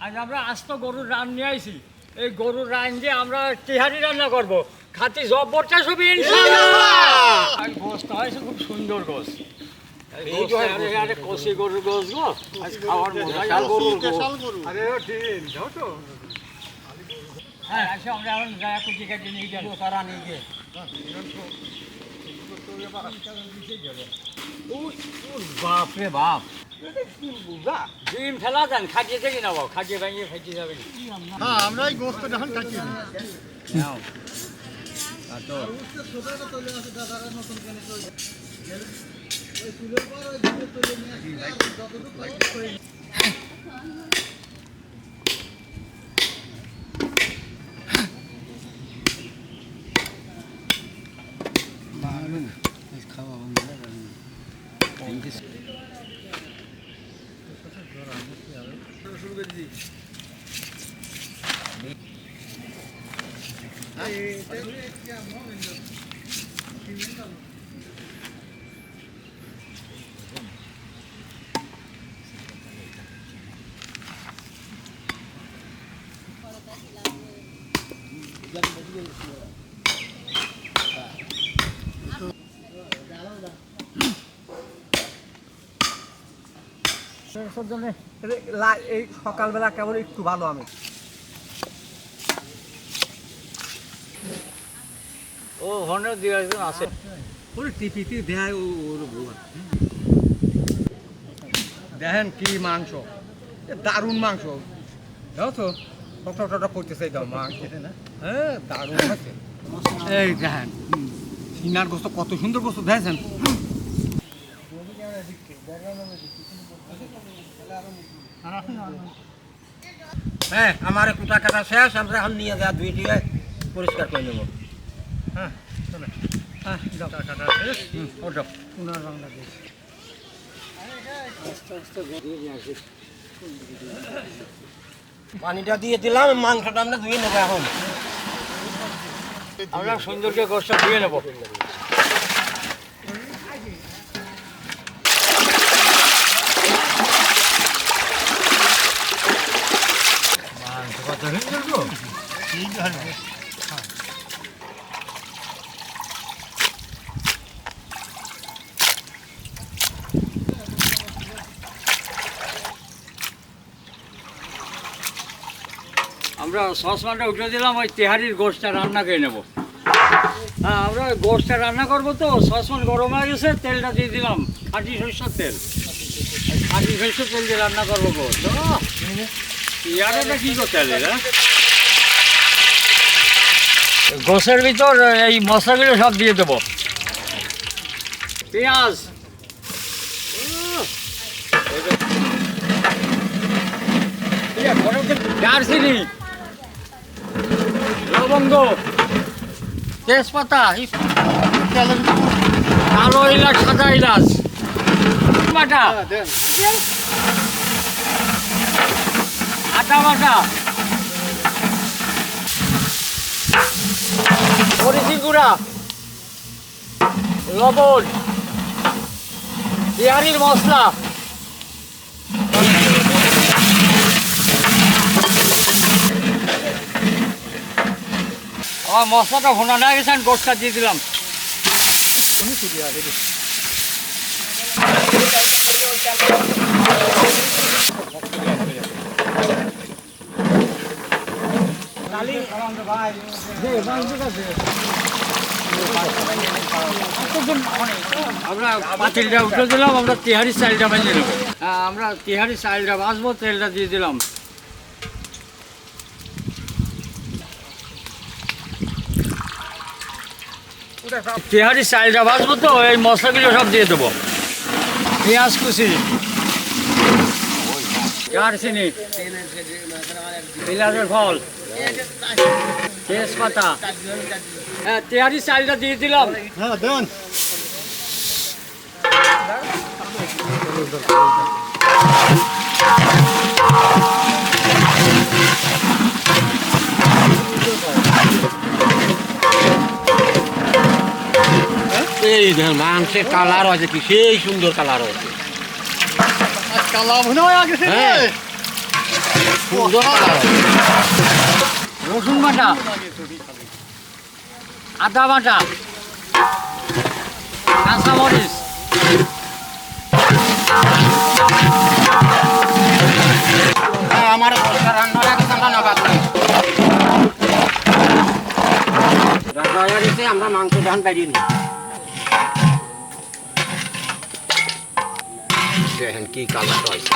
আজ আমরা আস্ত গরুর রান নিয়ে আইছি। এই গরুর রান দিয়ে আমরা তেহারি রান্না করব। খাতি জব্বরটা সব ইনশাআল্লাহ। আর গোশত হয়েছে খুব সুন্দর গোশ। এই কষি গরুর গোশ গো, আজ খাওয়ার মজা। গরুর গোশ। আরে ঠিক যাও তো। হ্যাঁ, আচ্ছা আমরা এখন গায়া কুচি কাটি নিয়ে যাবো, তারা নিয়ে গিয়ে। বাপ রে বাপ, ডিম ফেলা দেন, খাটিয়ে থেকে নেবো, খাটিয়ে ভেঙে ফেটে যাবে। হ্যাঁ, আমরা এই গোস্ত যখন কাটি এই সকালবেলা কেবল একটু ভালো আমি ও হর্নের দিয়ে একজন আছে। ওর টিপিতে দেয় ওর বউ। দেখেন কি মাংস, দারুণ মাংস। দাও তো ফটো করতেছে, দাও মাংস। হ্যাঁ, দারুণ আছে। এই দেখেন সিনার গোস্ত, কত সুন্দর গোস্ত দেখেন। হ্যাঁ, আমার কুটা কাটা শেষ, আমরা এখন নিয়ে যা ধুয়ে দিয়ে পরিষ্কার করে নেবো। হ্যাঁ, হ্যাঁ, দাও কাটা শেষ। ওটা পুনর বাংলাদেশ। পানিটা দিয়ে দিলাম, মাংসটা আমরা ধুয়ে নেবো এখন। আমরা সুন্দরকে গোষ্ঠটা ধুয়ে নেবো। আমরা সসপ্যানটা উঠে দিলাম, ওই তেহারির গোশটা রান্না করে নেব। হ্যাঁ, আমরা ওই গোশটা রান্না করবো তো সসপ্যান গরম হয়ে গেছে, তেলটা দিয়ে দিলাম, খাঁটি সরষের তেল। খাঁটি সরষের তেল দিয়ে রান্না করবো গোশ। ইয়ারটা কী করতে হবে? গোশের ভিতর এই মশলাগুলো সব দিয়ে দেবো। পেঁয়াজ, দারচিনি, লবঙ্গ, তেজপাতা, কালো এলাচ, সাদা এলাচ বাটা, আটা বাটা, মরিচের গুঁড়া, লবণ, তেহারির মশলা, আমার মশলাটা ভোনা না গেছে, আমি গোশটা দিয়ে দিলাম। আমরা পাতিলটা উঠে দিলাম, আমরা তেহারি চালটা ভেজে নেবো। আমরা তেহারি চালটা ভাজবো, তেলটা দিয়ে দিলাম। তেহারি চালটা ভাজবো তো এই মশলাগুলো সব দিয়ে দেবো। পেঁয়াজ কুচি, দারচিনি, এলাচের ফল, তেজপাতা, হ্যাঁ তেহারি চালটা দিয়ে দিলাম। হ্যাঁ, দেন। এই দেখেন মাংসের কালার হয়েছে কি সেই সুন্দর কালার হয়েছে। কালা ভুনা হয়ে গেছে। হ্যাঁ। রসুন বাটা, আদা বাটা, কাঁচামরিচ, আমার গোষ্ঠটা রান্না লাগে আমরা না বাদ নাই রান্না হয়ে গেছে আমরা মাংস ধান বাড়িয়ে নিই দেখেন কি কালারটা হয়েছে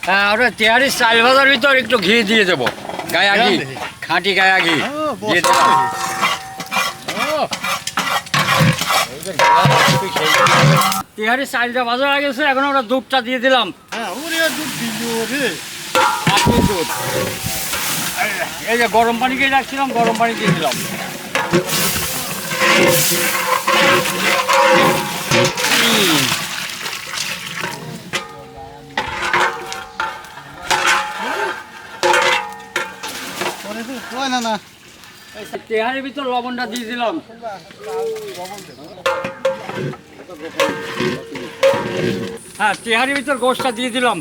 হ্যাঁ আমরা তেহারি চাল ভাজার ভিতর একটু ঘি দিয়ে দেবো, গায়া ঘি, খাঁটি গায়া ঘি দিয়ে দেবো। তেহারি চালটা ভাজা হয়ে গেছে, এখন আমরা দুধটা দিয়ে দিলাম, হ্যাঁ ওরে দুধ দিল রে খাঁটি দুধ। এই যে গরম পানি দিয়ে রাখছিলাম, গরম পানি দিয়ে দিলাম। না না তেহারির ভিতর লবণটা দিয়ে দিলাম। হ্যাঁ তেহারির ভিতর গোশটা দিয়ে দিলাম।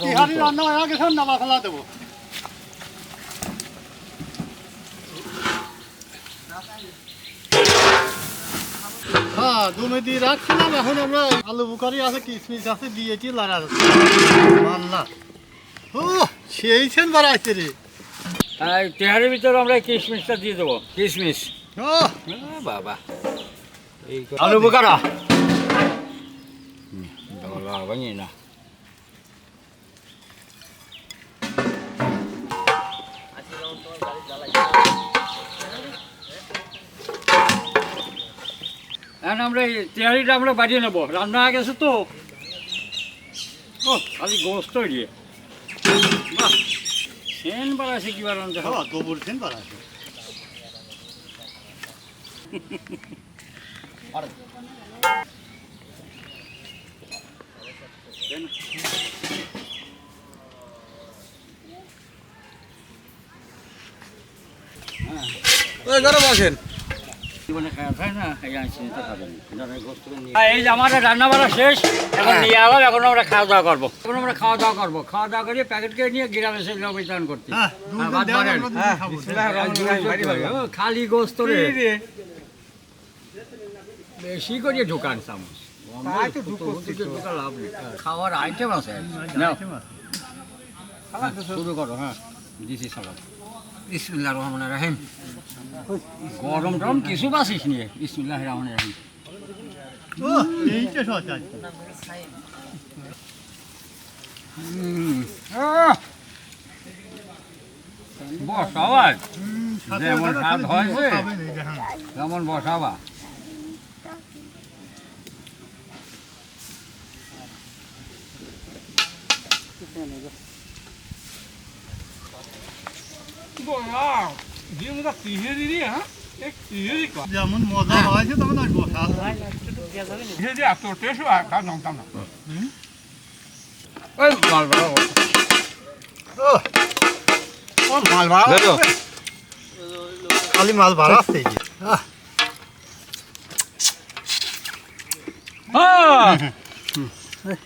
তিহারি রান্না হয়ে গেছে নামা ফেলা দেবো হ্যাঁ দুমে দিয়ে রাখছিলাম এখন আমরা আলু বুকারি আছে কিশমিশ আছে দিয়েছি লাড়া মাল্লা ও সেই সেন বাড়াইছে রে তেহারির ভিতর আমরা কিশমিশটা দিয়ে দেবো, কিশমিশ। ও বাবা আলু বোকারা না এখন আমরা এই তেহারিটা আমরা বাড়িয়ে নেবো, রান্না হয়ে গেছে তো। ও খালি গোস্ত তৈরি, বাহ সেন বাড়াছে কি বার রান্না হ্যাঁ গোবর সেন বাড়াইছে এই যে আমাদের রান্না বাড়া শেষ, এখন নিয়ে আলো, এখন আমরা খাওয়া দাওয়া করবো। এখন আমরা খাওয়া দাওয়া করবো, খাওয়া দাওয়া করে প্যাকেট করে নিয়ে গ্রামে এসে বিতরণ করতে। হ্যাঁ ভাত বাড়েন। খালি গোস্ত রে, বেশি করে ঢোকান চামচ, লাভ নেই। খাওয়ার আইটেম আছে, নাও শুরু করো। হ্যাঁ দিছি সালাদ। বিসমিল্লাহির রহমানির রহিম গরম টরম কিছু বাসিস নিয়ে, বিসমিল্লাহির রহমানির রহিম। ও এইটা সহজ আছে বসাবা যেমন স্বাদ হয়েছে তেমন বসাবা। যেমন মজা হয়েছে তেমন আর বসা মাল ভাড়া খালি মাল ভাড়া আসছে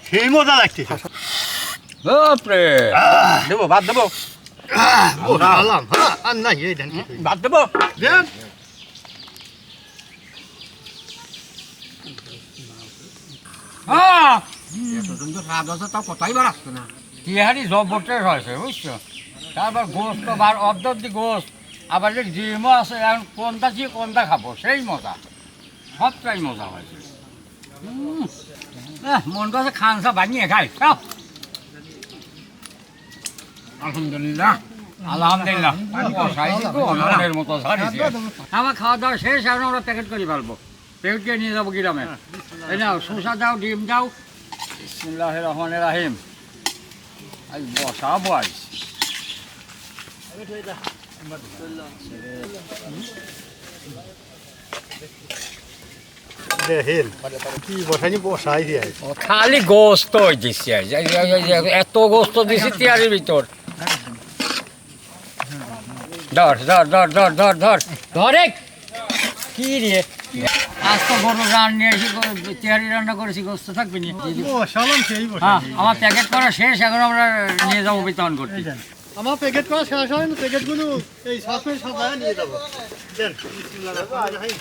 সেই মজা লাগছে বাপরে, দেবো ভাত দেবো বসালাম হ্যাঁ আর না এই ধান ভাত দেবো দেন স্বাদ আছে তাও কথাই বাড়াচ্ছে না তিহারি জবরটের হয়েছে বুঝছো। তারপর গোস্ত বার অর্ধি গোস্ত, আবার যে ডিমও আছে, এখন কোনটা দিয়ে কোনটা খাবো সেই মজা, সবটাই মজা হয়েছে। মন কাছে খানসা বানিয়ে খাই, খাও। আলহামদুলিল্লাহ আলহামদুলিল্লাহ অন্যের মতো ঝাড়িছে। আমার খাওয়া দাওয়া শেষ, এখন আমরা প্যাকেট করে ফেলবো, প্যাকেট করে নিয়ে যাবো গ্রামে। এই নাও শসা দাও, ডিম দাও। বিসমিল্লাহির রহমানির রহিম। আজ বসাবো আজ। দেখেন কি বসাইনি বসাই দিয়ে খালি গোস্ত দিচ্ছে এত গোস্ত দিছি তেহারির ভিতর ধর ধর ধর ধর ধর ধর ধরে কি রে আজ তো বড় রান নিয়ে এসে তেহারি রান্না করেছি গোস্ত থাকবে নি বসালাম সেই হ্যাঁ বসাই আমার প্যাকেট করা শেষ এখন আমরা নিয়ে যাবো বিতরণ করতে আমার প্যাকেট করা শেষ হয় না প্যাকেটগুলো এই সসমে সাজায় নিয়ে যাবো দেন বিসমিল্লাহির রহমানির রহিম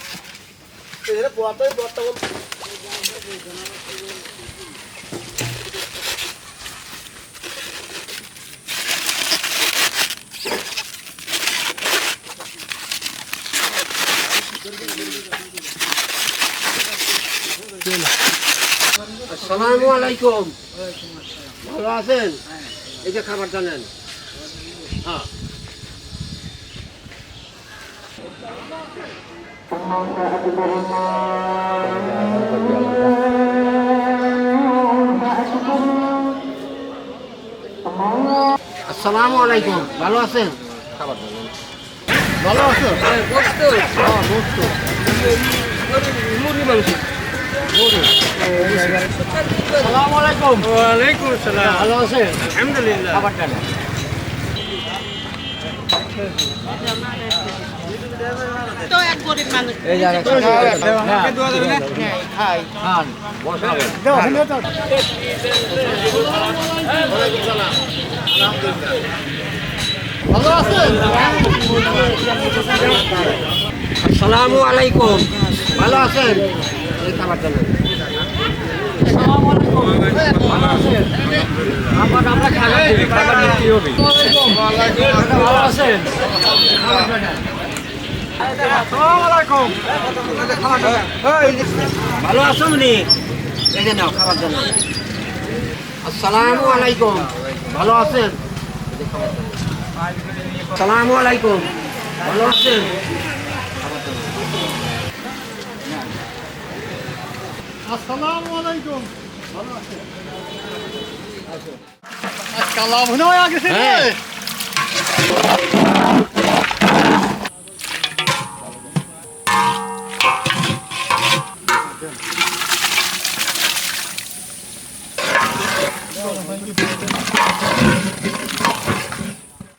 এর পোয়াটাই পোয়াটা বল আসসালামু আলাইকুম ভালো আছেন এই যে খাবার জানেন হ্যাঁ আসসালামু আলাইকুম ভালো আছেন খাবার জানেন ভালো আছো গোস্ত হ্যাঁ বস্তু মুরগি মাংস আসসালামু আলাইকুম ওয়ালাইকুম আসসালাম ভালো আছেন আলহামদুলিল্লাহ খাবার দেন তো এক গরিব মানুষ এই জায়গায় আমাকে দোয়া দেবেন না খাই খান বসাবেন দাও শুনে দাও ভালো আছেন আসসালামু আলাইকুম ভালো আছেন এই খাবার জানেন আমরা খাবার দিবি খাবার নিতে হবে ভালো আছেন ভালো আছো নি এই যে নাও খাবার জন্য আসসালামু আলাইকুম ভালো আছেন আসসালামু আলাইকুম ভালো আছেন আসসালামু আলাইকুম ভালো আছেন কালা ভুনা হয়ে গেছে